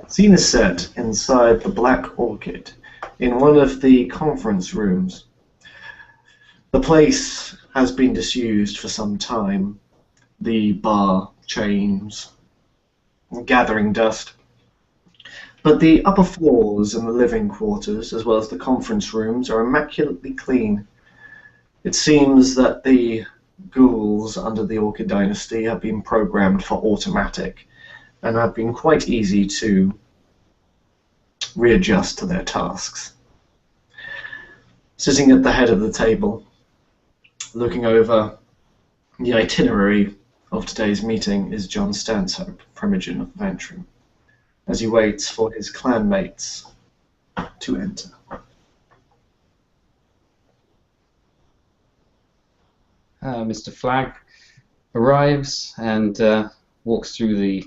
Scene is set inside the Black Orchid, in one of the conference rooms. The place has been disused for some time. The bar chains, gathering dust. But the upper floors and the living quarters, as well as the conference rooms, are immaculately clean. It seems that the ghouls under the Orchid Dynasty have been programmed for automatic and have been quite easy to readjust to their tasks. Sitting at the head of the table, looking over the itinerary of today's meeting, is John Stanhope, Primogen of Ventrue, as he waits for his clanmates to enter. Mr. Flagg arrives and walks through the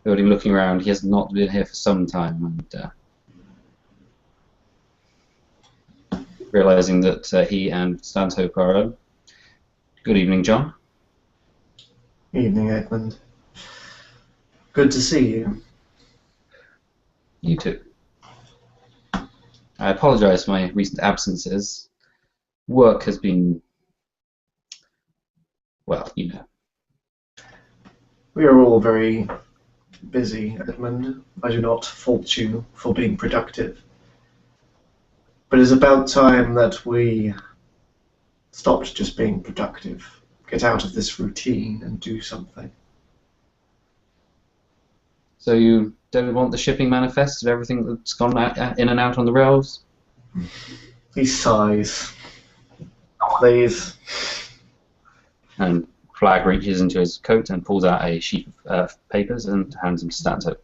building looking around. He has not been here for some time, and realizing that he and Stanhope are alone. Good evening, John. Evening, Edmund. Good to see you. You too. I apologize for my recent absences. Work has been, well, you know. We are all very busy, Edmund. I do not fault you for being productive. But it is about time that we stopped just being productive. Get out of this routine and do something. So you don't want the shipping manifests of everything that's gone in and out on the rails? He sighs. Please. And Flagg reaches into his coat and pulls out a sheet of papers and hands them to Stanhope.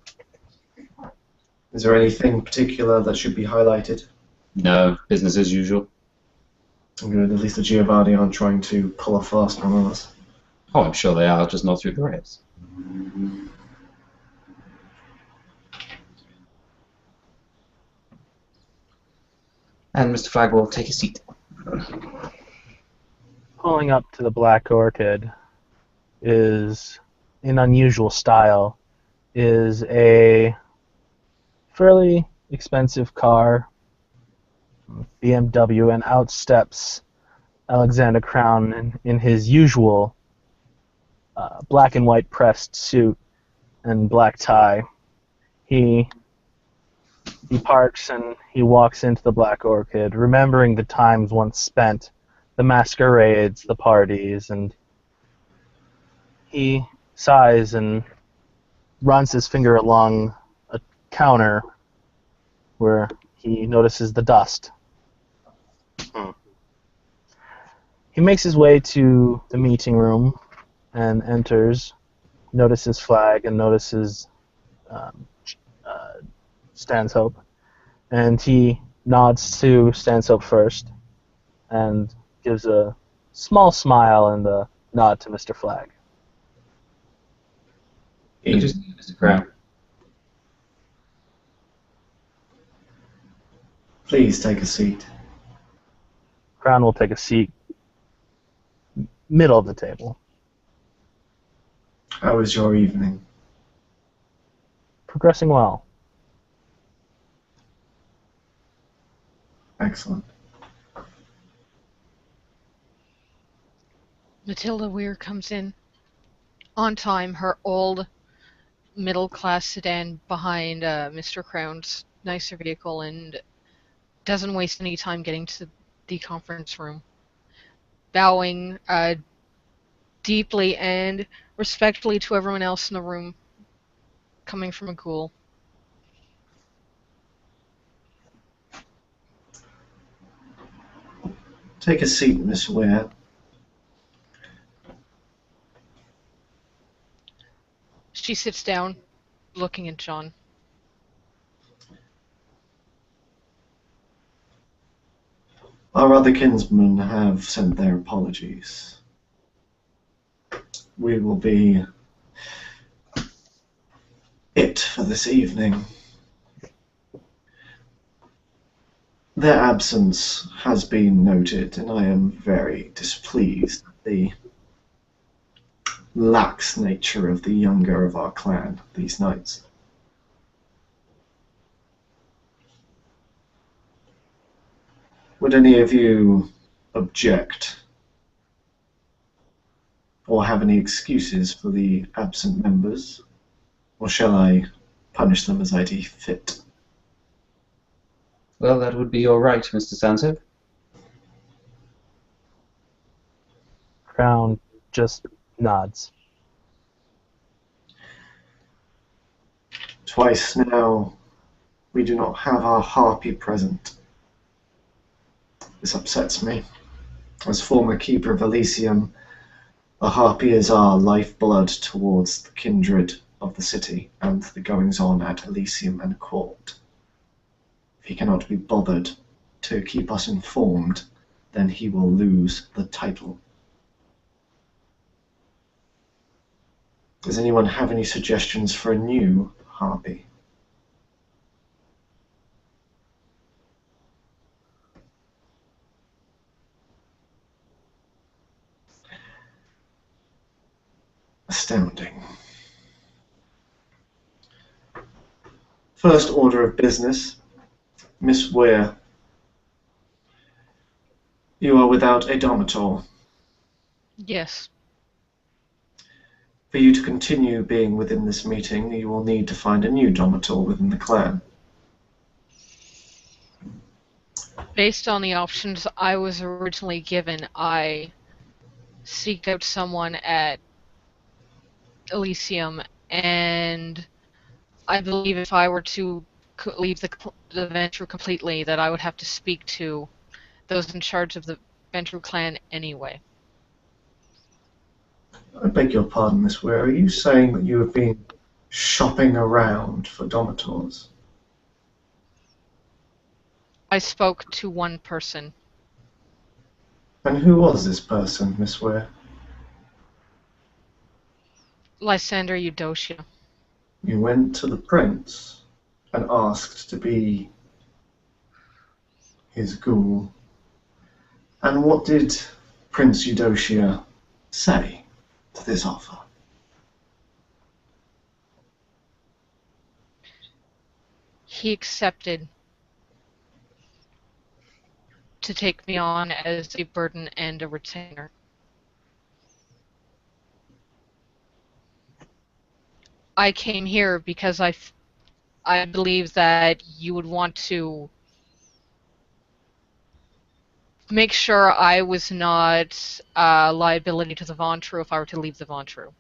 Is there anything particular that should be highlighted? No, business as usual. Good, at least the Giovanni aren't trying to pull a fast one on us. Oh, I'm sure they are, just not through the rails. And Mr. Flagg will take a seat. Pulling up to the Black Orchid is, in unusual style, is a fairly expensive car, BMW, and out steps Alexander Crown in his usual black and white pressed suit and black tie. He parks and he walks into the Black Orchid, remembering the times once spent, the masquerades, the parties, and he sighs and runs his finger along a counter where he notices the dust. He makes his way to the meeting room and enters, notices Flagg and notices Stanhope, and he nods to Stanhope first and gives a small smile and a nod to Mr. Flagg. Interesting, Mr. Crown. Please take a seat. Crown will take a seat middle of the table. How was your evening? Progressing well. Excellent. Matilda Weir comes in on time, her old middle-class sedan behind Mr. Crown's nicer vehicle, and doesn't waste any time getting to the conference room. Bowing deeply and respectfully to everyone else in the room, coming from a ghoul. Take a seat, Miss Ware. She sits down, looking at John. Our other kinsmen have sent their apologies. We will be it for this evening. Their absence has been noted, and I am very displeased at the lax nature of the younger of our clan these nights. Would any of you object or have any excuses for the absent members? Or shall I punish them as I see fit? Well, that would be all right, Mr. Santo. Crown just nods. Twice now we do not have our harpy present. This upsets me. As former keeper of Elysium, the harpy is our lifeblood towards the kindred of the city and the goings-on at Elysium and court. If he cannot be bothered to keep us informed, then he will lose the title. Does anyone have any suggestions for a new harpy? Astounding. First order of business. Miss Weir, you are without a domitor. Yes. For you to continue being within this meeting, you will need to find a new domitor within the clan. Based on the options I was originally given, I seeked out someone at Elysium, and I believe if I were to leave the Ventrue completely, that I would have to speak to those in charge of the Ventrue clan anyway. I beg your pardon, Miss Weir. Are you saying that you have been shopping around for domitors? I spoke to one person. And who was this person, Miss Weir? Lysander Eudocia. You went to the prince and asked to be his ghoul. And what did Prince Eudocia say to this offer? He accepted to take me on as a burden and a retainer. I came here because I believe that you would want to make sure I was not a liability to the Ventrue if I were to leave the Ventrue.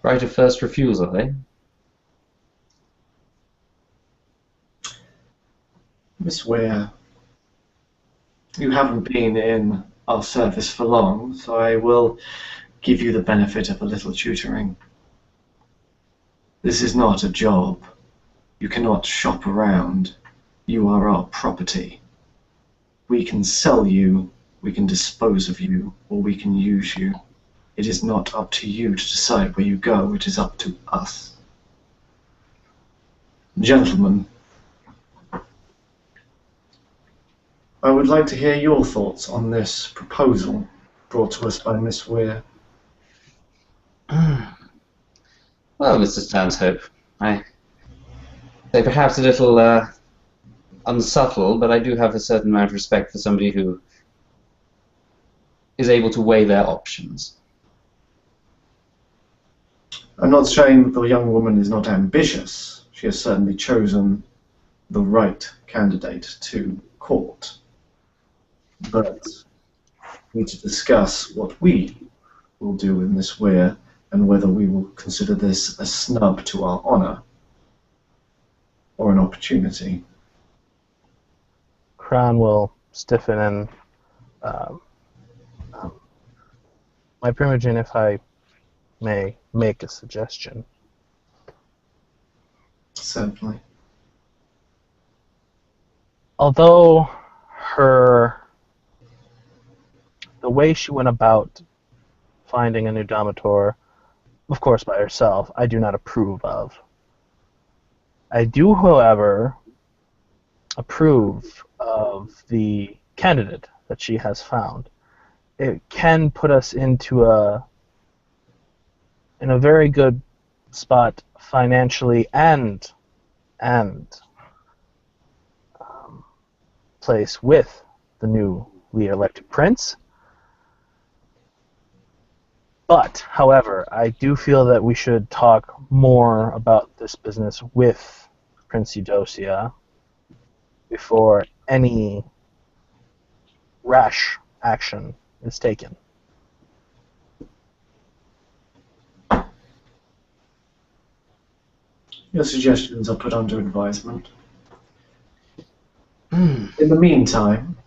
Right of first refusal, eh? Miss Weir, you haven't been in our service for long, so I will give you the benefit of a little tutoring. This is not a job. You cannot shop around. You are our property. We can sell you, we can dispose of you, or we can use you. It is not up to you to decide where you go, it is up to us. Gentlemen, I would like to hear your thoughts on this proposal brought to us by Miss Weir. Well, Mr. Stanhope, I say perhaps a little unsubtle, but I do have a certain amount of respect for somebody who is able to weigh their options. I'm not saying that the young woman is not ambitious. She has certainly chosen the right candidate to court. But we need to discuss what we will do in Miss Weir and whether we will consider this a snub to our honour or an opportunity. Crown will stiffen and my Primogen, if I may make a suggestion. Certainly. Although the way she went about finding a new Domitor, of course by herself, I do not approve of. I do, however, approve of the candidate that she has found. It can put us into a very good spot financially and place with the newly elected prince. But, however, I do feel that we should talk more about this business with Prince Eudocia before any rash action is taken. Your suggestions are put under advisement. In the meantime,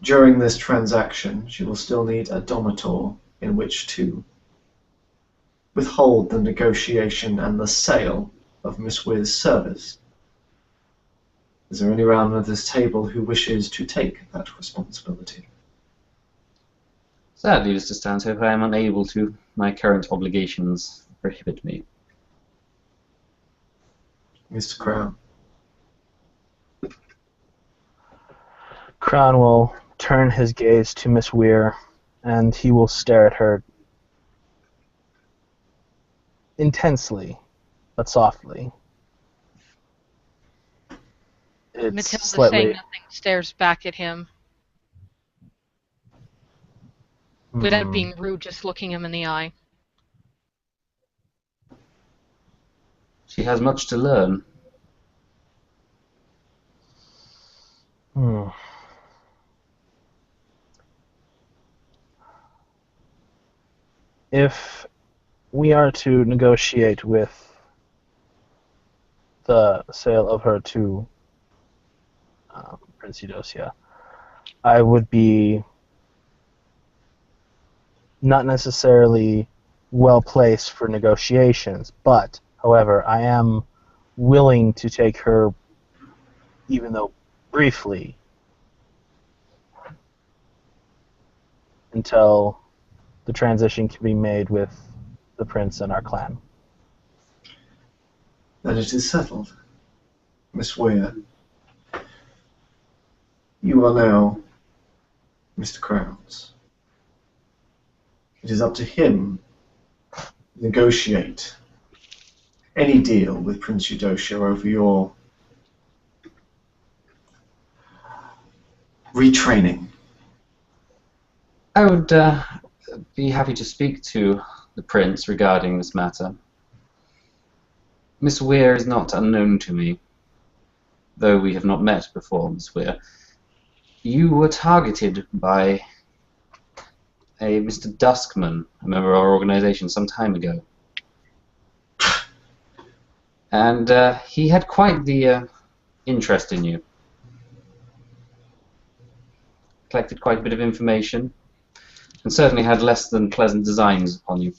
during this transaction, she will still need a domator in which to withhold the negotiation and the sale of Miss Weir's service. Is there anyone at this table who wishes to take that responsibility? Sadly, Mr. Stanhope, I am unable to. My current obligations prohibit me. Mr. Crown. Crown will turn his gaze to Miss Weir, and he will stare at her intensely, but softly. It's Matilda, slightly... saying nothing, stares back at him without being rude, just looking him in the eye. She has much to learn. If we are to negotiate with the sale of her to Prince Eudocia, I would be not necessarily well placed for negotiations, but, however, I am willing to take her, even though briefly, until the transition can be made with the prince and our clan. Then it is settled. Miss Weir, you are now Mr. Crowns. It is up to him to negotiate any deal with Prince Eudocia over your retraining. I would be happy to speak to the Prince regarding this matter. Miss Weir is not unknown to me, though we have not met before, Miss Weir. You were targeted by a Mr. Duskman, a member of our organization, some time ago. And he had quite the interest in you. Collected quite a bit of information, and certainly had less than pleasant designs upon you.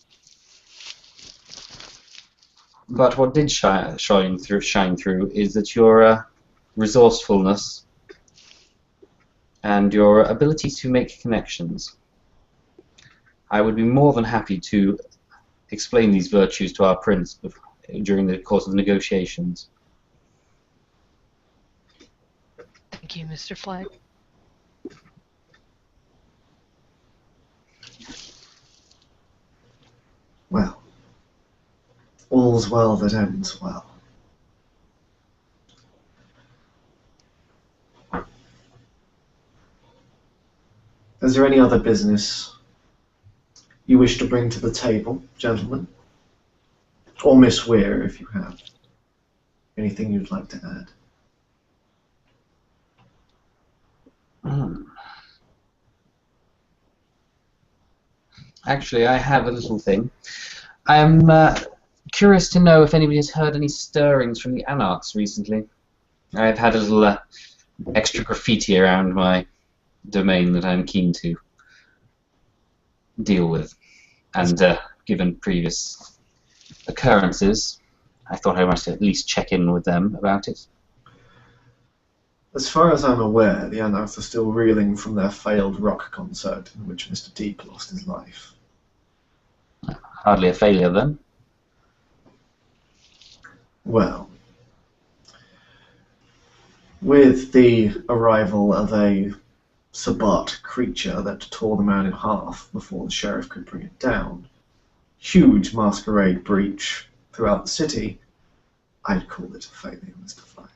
But what did shine through is that your resourcefulness and your ability to make connections. I would be more than happy to explain these virtues to our prince during the course of the negotiations. Thank you, Mr. Flagg. Well, all's well that ends well. Is there any other business you wish to bring to the table, gentlemen? Or Miss Weir, if you have anything you'd like to add? Actually, I have a little thing. I am curious to know if anybody has heard any stirrings from the Anarchs recently. I've had a little extra graffiti around my domain that I'm keen to deal with. And given previous occurrences, I thought I must at least check in with them about it. As far as I'm aware, the Anarchs are still reeling from their failed rock concert in which Mr. Deep lost his life. Hardly a failure, then. Well, with the arrival of a Sabbat creature that tore the man in half before the sheriff could bring it down, huge masquerade breach throughout the city, I'd call it a failure, Mr. Flagg.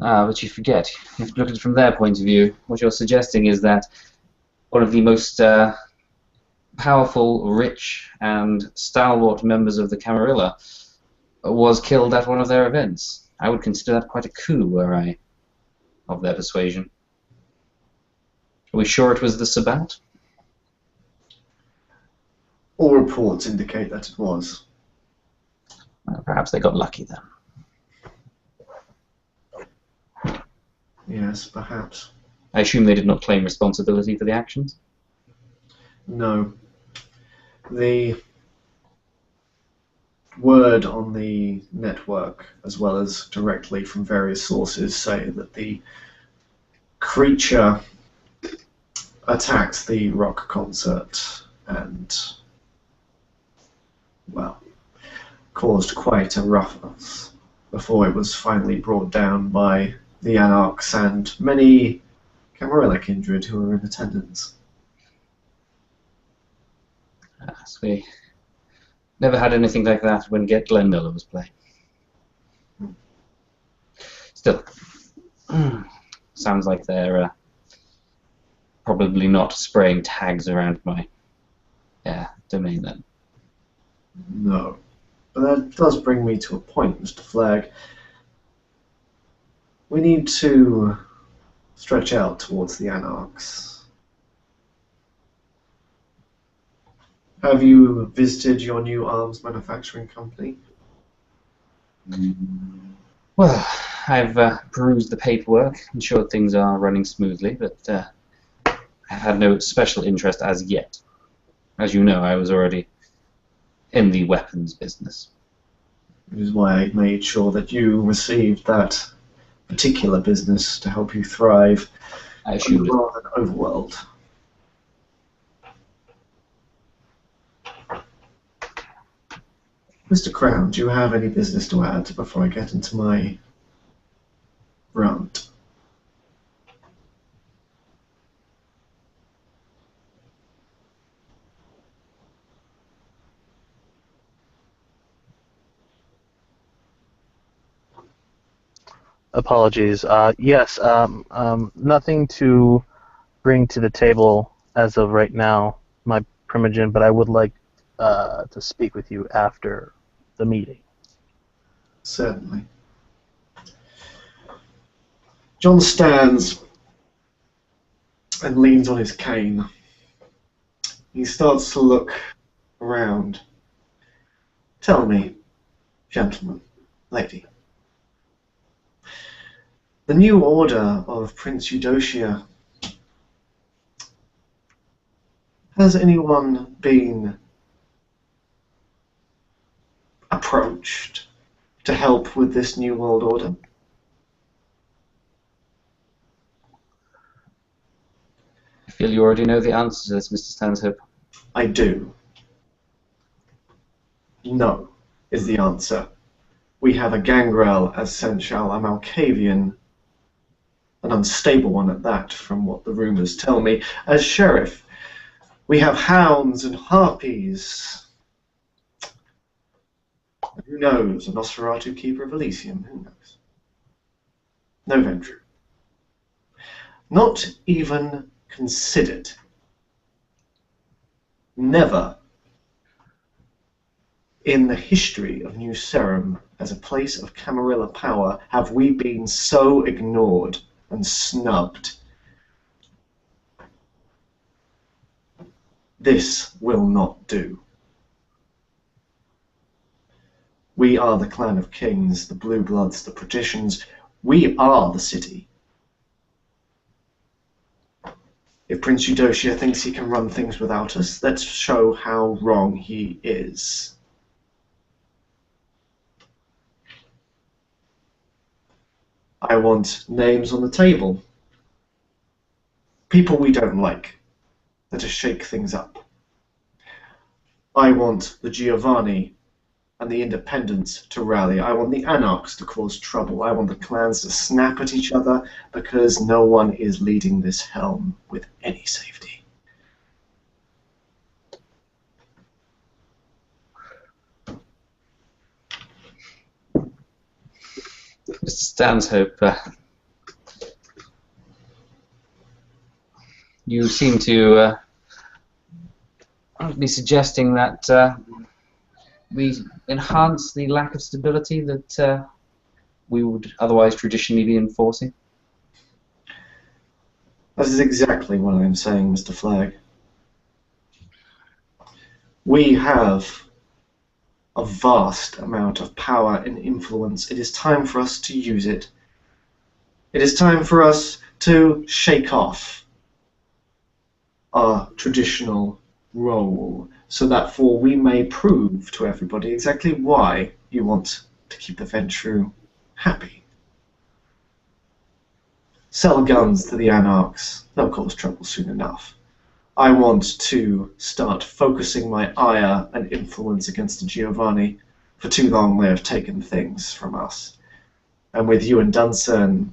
Ah, but you forget. You have to look at it from their point of view. What you're suggesting is that one of the most powerful, rich, and stalwart members of the Camarilla was killed at one of their events. I would consider that quite a coup, were I of their persuasion. Are we sure it was the Sabbat? All reports indicate that it was. Perhaps they got lucky then. Yes, perhaps. I assume they did not claim responsibility for the actions? No. The word on the network, as well as directly from various sources, say that the creature attacked the rock concert and, well, caused quite a ruffle before it was finally brought down by the Anarchs and many Camarilla kindred who were in attendance. Yes, we never had anything like that when Get Glenmiller was playing. Still, sounds like they're probably not spraying tags around my domain then. No. But that does bring me to a point, Mr. Flagg. We need to stretch out towards the Anarchs. Have you visited your new arms manufacturing company? Well, I've perused the paperwork, ensured things are running smoothly, but I've had no special interest as yet. As you know, I was already in the weapons business. Which is why I made sure that you received that particular business to help you thrive I assumed it. rather than overworld. Mr. Crown, do you have any business to add before I get into my rant? Apologies. Yes, nothing to bring to the table as of right now, my Primogen, but I would like to speak with you after the meeting. Certainly. John stands and leans on his cane. He starts to look around. Tell me, gentlemen, lady, the new order of Prince Eudocia, has anyone been approached to help with this new world order? I feel you already know the answer to this, Mr. Stanhope. I do. No, is the answer. We have a gangrel as Sensual, a Malkavian, an unstable one at that, from what the rumours tell me, as sheriff. We have hounds and harpies. Who knows? A Nosferatu keeper of Elysium, who knows? No Ventrue. Not even considered. Never in the history of New Serum as a place of Camarilla power have we been so ignored and snubbed. This will not do. We are the clan of kings, the blue bloods, the patricians. We are the city. If Prince Eudocia thinks he can run things without us, let's show how wrong he is. I want names on the table. People we don't like, that to shake things up. I want the Giovanni and the Independents to rally. I want the Anarchs to cause trouble. I want the clans to snap at each other because no one is leading this helm with any safety. Mr. Stanhope, You seem to be suggesting that we enhance the lack of stability that we would otherwise traditionally be enforcing. That is exactly what I am saying, Mr. Flagg. We have a vast amount of power and influence. It is time for us to use it. It is time for us to shake off our traditional role, so that we may prove to everybody exactly why you want to keep the Ventrue happy. Sell guns to the Anarchs. They'll cause trouble soon enough. I want to start focusing my ire and influence against the Giovanni. For too long they have taken things from us. And with you and Dunson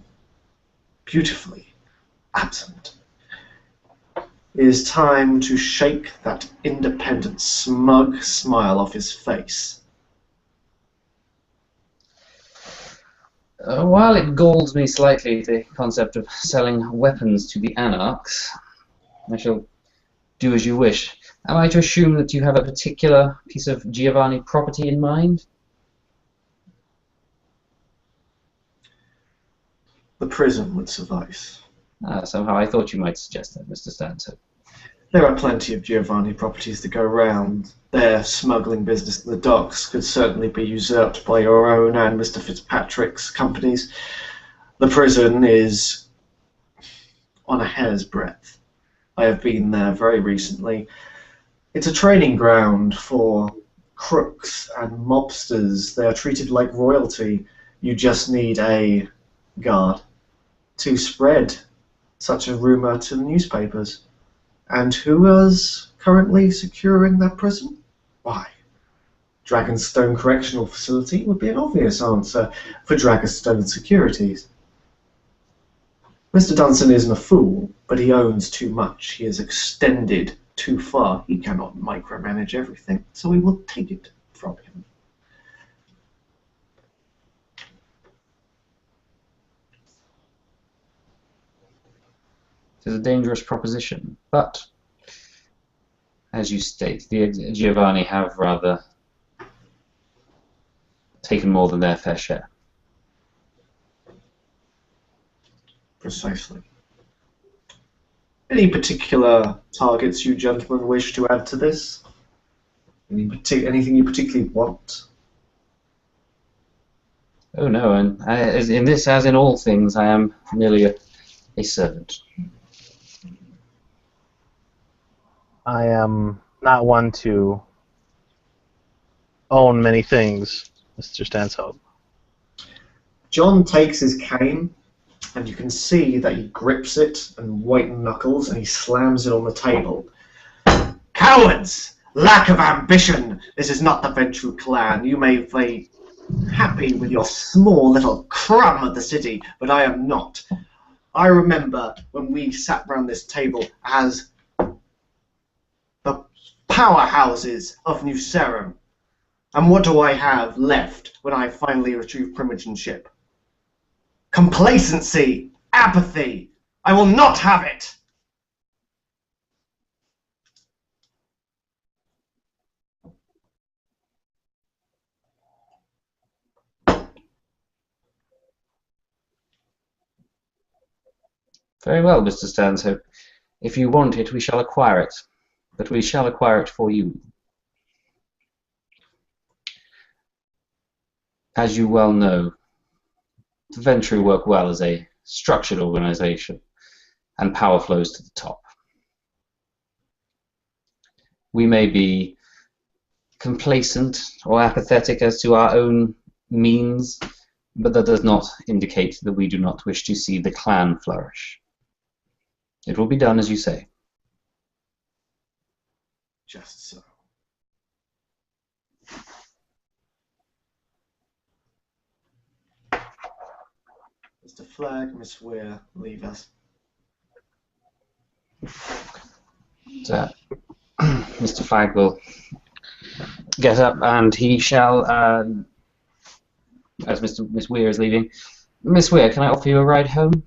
beautifully absent, it is time to shake that independent, smug smile off his face. While it galls me slightly, the concept of selling weapons to the Anarchs, I shall do as you wish. Am I to assume that you have a particular piece of Giovanni property in mind? The prison would suffice. Somehow I thought you might suggest that, Mr. Stanton. There are plenty of Giovanni properties to go round. Their smuggling business in the docks could certainly be usurped by your own and Mr. Fitzpatrick's companies. The prison is on a hair's breadth. I have been there very recently. It's a training ground for crooks and mobsters. They are treated like royalty. You just need a guard to spread such a rumor to the newspapers. And who is currently securing that prison? Why, Dragonstone Correctional Facility would be an obvious answer for Dragonstone Securities. Mr. Dunson isn't a fool, but he owns too much. He has extended too far. He cannot micromanage everything, so we will take it from him. It is a dangerous proposition, but as you state, the Giovanni have rather taken more than their fair share. Precisely. Any particular targets you gentlemen wish to add to this? Anything you particularly want? Oh no, and as in this, as in all things, I am merely a servant. I am not one to own many things, Mr. Stanhope. John takes his cane, and you can see that he grips it and white knuckles, and he slams it on the table. Cowards! Lack of ambition! This is not the Ventrue clan. You may be happy with your small little crumb of the city, but I am not. I remember when we sat round this table as the powerhouses of New Serum. And what do I have left when I finally retrieve primogenship? Complacency! Apathy! I will not have it! Very well, Mr. Stanhope. If you want it, we shall acquire it. But we shall acquire it for you. As you well know, the Ventrue work well as a structured organization, and power flows to the top. We may be complacent or apathetic as to our own means, but that does not indicate that we do not wish to see the clan flourish. It will be done as you say. Just so. Mr. Flagg, Miss Weir, leave us. So, Mr. Flagg will get up and he shall, as Miss Weir is leaving, Miss Weir, can I offer you a ride home?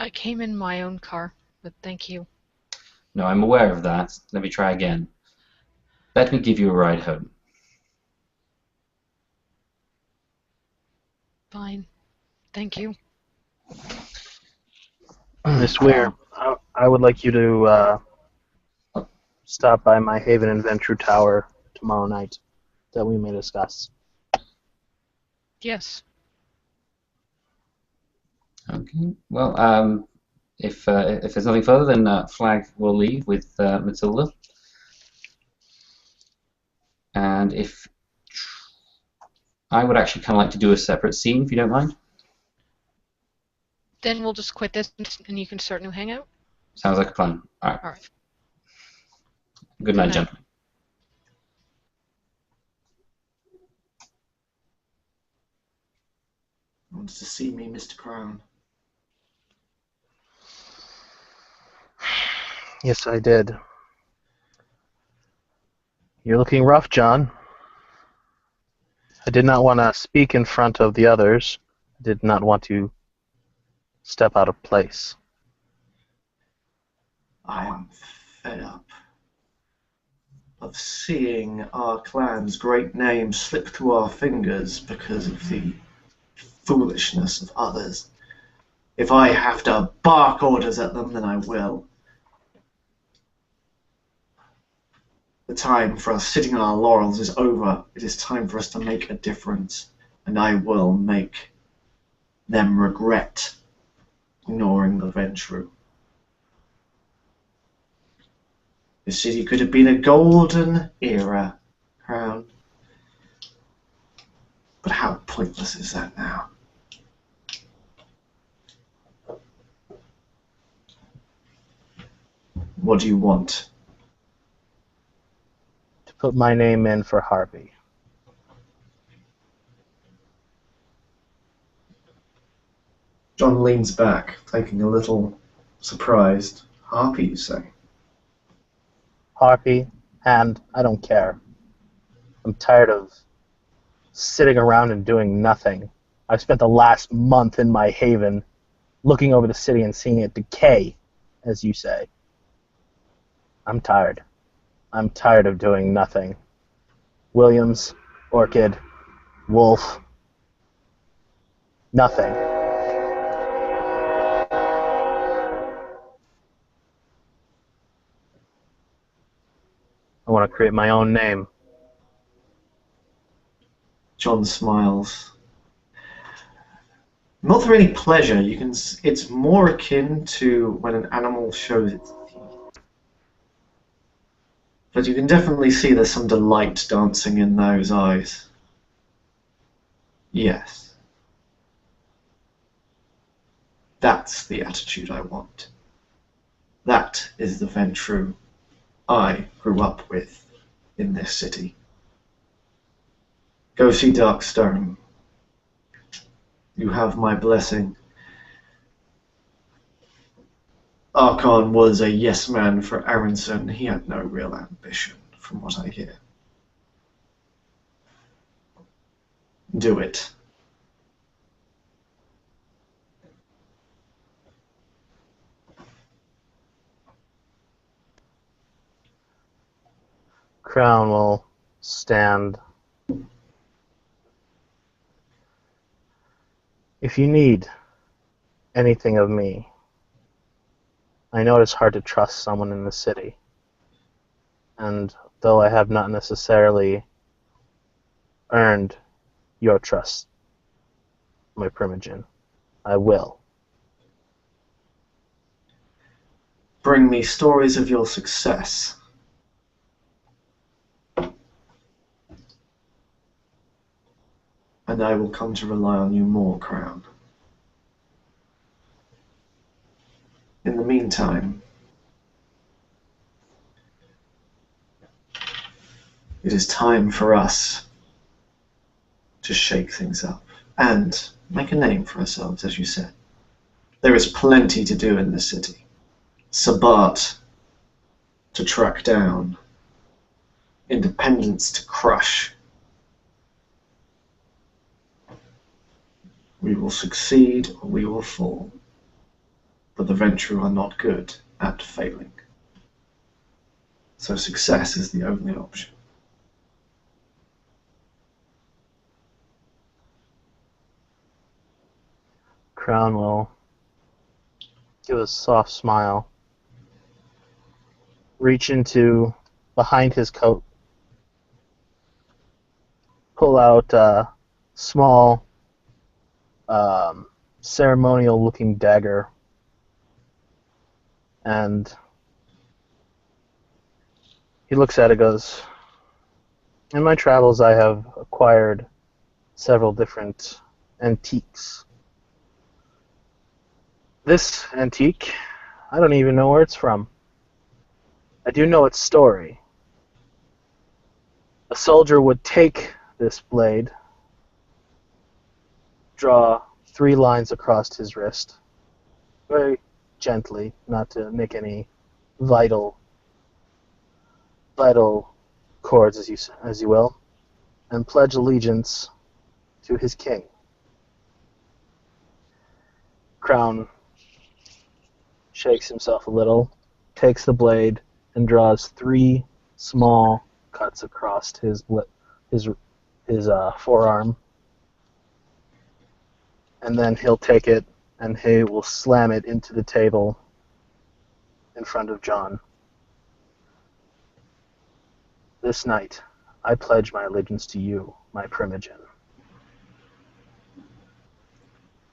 I came in my own car, but thank you. No, I'm aware of that. Let me try again. Let me give you a ride home. Fine. Thank you. Miss Weir, I would like you to stop by my Haven and Ventrue Tower tomorrow night, that we may discuss. Yes. Okay. Well, if there's nothing further, then Flag will leave with Matilda. And if I would actually kind of like to do a separate scene, if you don't mind. Then we'll just quit this and you can start a new hangout? Sounds like a plan. All right. All right. Good night, gentlemen. Wants to see me, Mr. Crown. Yes, I did. You're looking rough, John. I did not want to speak in front of the others. I did not want to step out of place. I am fed up of seeing our clan's great name slip through our fingers because of the foolishness of others. If I have to bark orders at them, then I will. The time for us sitting on our laurels is over. It is time for us to make a difference, and I will make them regret ignoring the Ventrue. The city could have been a golden era, Crown. But how pointless is that now? What do you want? To put my name in for Harvey. John leans back, taking a little surprised. Harpy, you say? Harvey, and I don't care. I'm tired of sitting around and doing nothing. I've spent the last month in my haven looking over the city and seeing it decay, as you say. I'm tired. I'm tired of doing nothing. Williams, Orchid, Wolf, nothing. I want to create my own name. John smiles. Not for any pleasure. It's more akin to when an animal shows its teeth. But you can definitely see there's some delight dancing in those eyes. Yes. That's the attitude I want. That is the Ventrue I grew up with in this city. Go see Darkstone. You have my blessing. Archon was a yes man for Aronson. He had no real ambition, from what I hear. Do it. Crown will stand. If you need anything of me, I know it's hard to trust someone in the city. And though I have not necessarily earned your trust, my Primogen, I will. Bring me stories of your success. And I will come to rely on you more, Crown. In the meantime, it is time for us to shake things up and make a name for ourselves, as you said. There is plenty to do in this city. Sabbat to track down, independence to crush. We will succeed or we will fall. but the Ventrue are not good at failing. So success is the only option. Crown will give a soft smile, reach into behind his coat, pull out a small ceremonial-looking dagger, and he looks at it and goes, "In my travels I have acquired several different antiques. This antique, I don't even know where it's from. I do know its story. A soldier would take this blade, draw 3 lines across his wrist, very gently, not to make any vital chords, as you will, and pledge allegiance to his king." Crown shakes himself a little, takes the blade, and draws 3 small cuts across his forearm. And then he'll take it and he will slam it into the table in front of John. "This night, I pledge my allegiance to you, my primogen."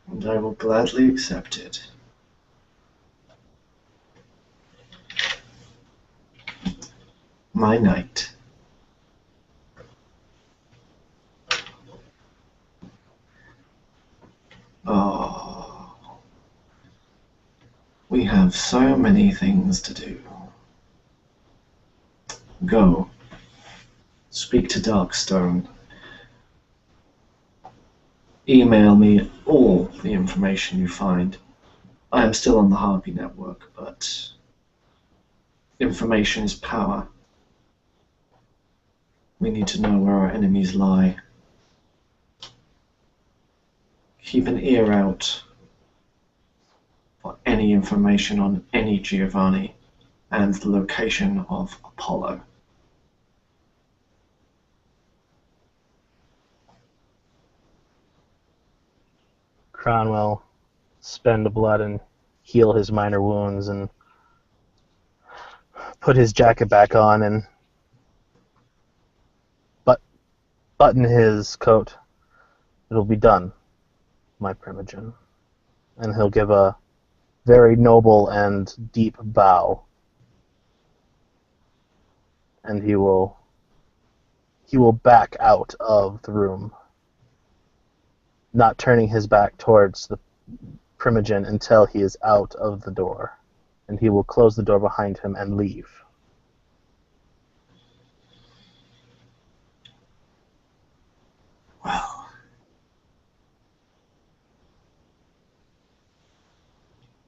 And I will gladly accept it. My knight. Oh, we have so many things to do. Go. Speak to Darkstone. Email me all the information you find. I am still on the Harpy network, but information is power. We need to know where our enemies lie. Keep an ear out for any information on any Giovanni and the location of Apollo. Crown will spend the blood and heal his minor wounds and put his jacket back on and button his coat. "It'll be done, my primogen." And he'll give a very noble and deep bow. And he will back out of the room, not turning his back towards the primogen until he is out of the door. And he will close the door behind him and leave. Well,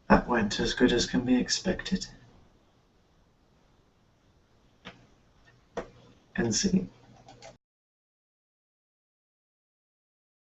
that went as good as can be expected. And see.